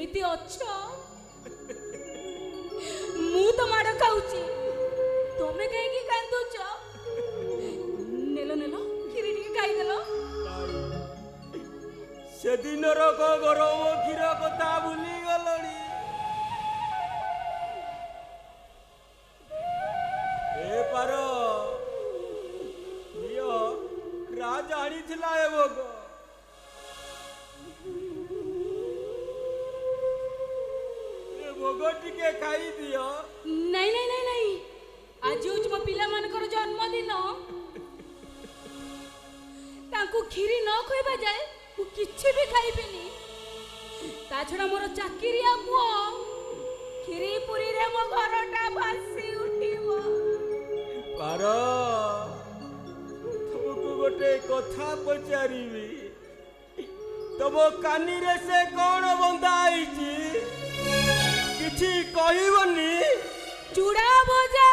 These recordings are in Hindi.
केमिति अच्छो मु तो माड़ खाऊची तमे कहीं की कांदुच नेलो नेलो खीरी टी खाई देलो से दिन रो को गरम खीर कथा भूली गलणी ए पारो नियो राज आनी थिला ए भोग ए भोग टिके खाई दियो नहीं नहीं नहीं नहीं आज हूँ मो पिला मानकर जन्मदिन तांको खीरी न खोइबा जाए मु किछि भी खाइबिनी ता छड़ा मोर चाकिरिया पुओ खीरी पुरी रे मो घरटा भासी उठिबो पारो तुमको गोटे कथा पचारिबी तम कानी रे से कौन बंदा आईची किछि कहिबनी चूड़ा भजा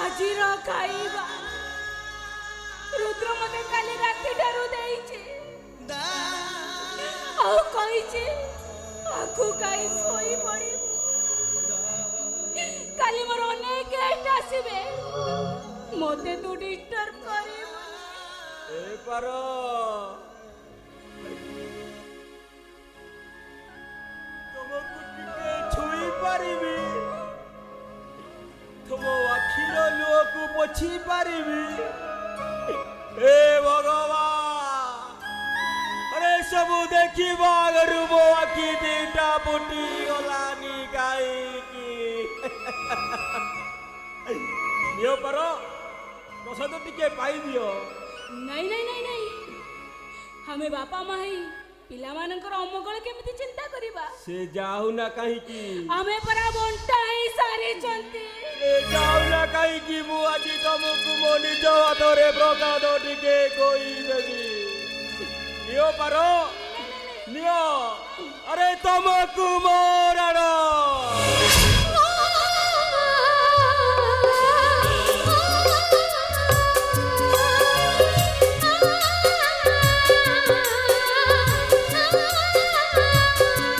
आजिर खाइबा रुद्र मते काली राती डरू देइछे आ कहिछे आखु काई सोई पड़ी काली मोर अनेक गेस्ट आसीबे मोते तू डिस्टर्ब करे ए पारो तुमको टिके छुई पारिबी तुम आखिर लुह को पोछी पारिबी ए भगवान अरे सब देखिबा अगर मो आखि दीटा फुटी गलानी गाई नियो पारो प्रसाद टिके पाई दियो नहीं नहीं नहीं नहीं हमें बापा माँ ही पिला मानकर अमंगल केमिति चिंता करिबा से जाऊ ना कहीं की हमें परा बंटा ही सारे चंती से जाऊ ना कहीं की मु आज तुमको मो निज हाथरे प्रसाद टिके कोई देवी नियो पारो नियो अरे तुमको मो